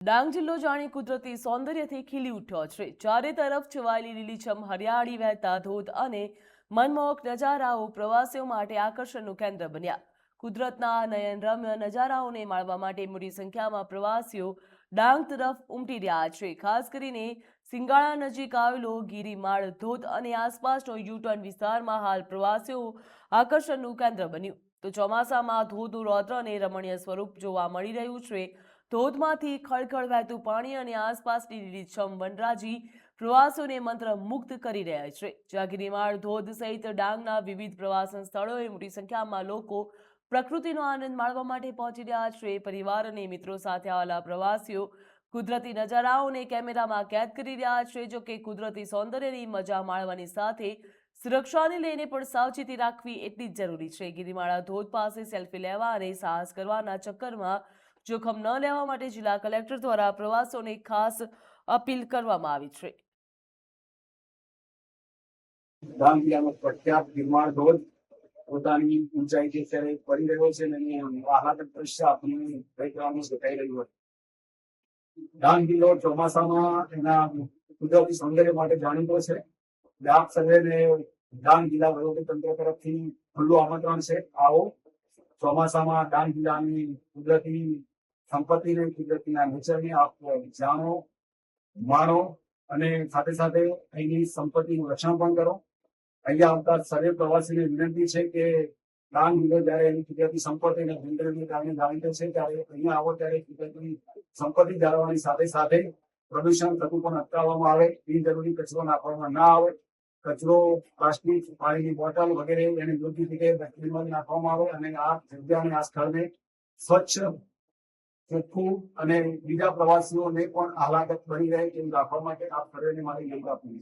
ડાંગ જિલ્લો જાણે કુદરતી સૌંદર્યથી ખીલી ઉઠ્યો છે। ચારે તરફ છવાયેલી લીલીછમ હરિયાળી, વહેતા ધોધ અને મનમોહક નજારાઓ પ્રવાસીઓ માટે આકર્ષણનું કેન્દ્ર બન્યા। કુદરતના નયનરમ્ય નજારાઓને માણવા માટે મોટી સંખ્યામાં પ્રવાસીઓ ડાંગ તરફ ઉમટી રહ્યા છે। ખાસ કરીને સિંગાણા નજીક આવેલો ગિરિમાળ ધોધ અને આસપાસનો યુટર્ન વિસ્તારમાં હાલ પ્રવાસીઓ આકર્ષણનું કેન્દ્ર બન્યું। તો ચોમાસામાં ધોધનું રૌદ્ર અને રમણીય સ્વરૂપ જોવા મળી રહ્યું છે। ધોધમાંથી ખળખળ વહેતું પાણી અને આસપાસની લીલીછમ વનરાજી પ્રવાસીઓને મંત્રમુગ્ધ કરી રહ્યા છે। જ્યાં ગિરિમાળ ધોધ સહિત ડાંગના વિવિધ પ્રવાસન સ્થળોએ મોટી સંખ્યામાં લોકો પ્રકૃતિનો આનંદ માણવા માટે પહોંચી રહ્યા છે। પરિવાર અને મિત્રો સાથે આવેલા પ્રવાસીઓ કુદરતી નજારાઓને કેમેરામાં કેદ કરી રહ્યા છે। જો કે કુદરતી સૌંદર્યની મજા માણવાની સાથે સુરક્ષાને લઈને પણ સાવચેતી રાખવી એટલી જ જરૂરી છે। ગિરિમાળા ધોધ પાસે સેલ્ફી લેવા અને સાહસ કરવાના ચક્કરમાં જોખમ ન લેવા માટે જિલ્લા કલેક્ટર દ્વારા પ્રવાસીઓને ખાસ અપીલ કરવામાં આવી છે। ડાંગ જિલ્લાનો પ્રખ્યાત ગિરમાળ ધોધ પોતાની ઊંચાઈથી અત્યારે પડી રહ્યો છે અને આહલાદક દ્રશ્ય આપણને દેખાવાનું દેખાઈ રહ્યું છે। ડાંગ જિલ્લો ચોમાસામાં એના કુદરતી સૌંદર્ય માટે જાણીતો છે। ડાંગ સર્વેને ડાંગ જિલ્લા વહીવટીતંત્ર તરફથી ખુલ્લું આમંત્રણ છે, આવો ચોમાસામાં ડાંગ જિલ્લાની કુદરતી સંપત્તિને, કુદરતીના નેચરને આપ જાણો, માણો અને સાથે સાથે અહીંની સંપત્તિનું રક્ષણ પણ કરો। અહીંયા આવતા સર્વે પ્રવાસીને વિનંતી છે કે ડાંગ જિલ્લો જયારે એની કુદરતી સંપત્તિ અને સૌંદર્યને કારણે જાણીતો છે, ત્યારે અહીંયા આવો ત્યારે કુદરતી સંપત્તિ જાળવવાની સાથે સાથે પ્રદૂષણ થતું પણ અટકાવવામાં આવે, બિનજરૂરી કચરો નાખવામાં ના આવે। કચરો, પ્લાસ્ટિક, પાણીની બોટલ વગેરે એને યોગ્ય રીતે ડસ્ટબિનમાં નાખવામાં આવે અને આ જગ્યાને, આ સ્થળને સ્વચ્છ, ચોખ્ખું અને બીજા પ્રવાસીઓને પણ આહલાદક બની રહે તેવું રાખવા માટે આપ સર્વેને મારી વિનંતી આપું છું।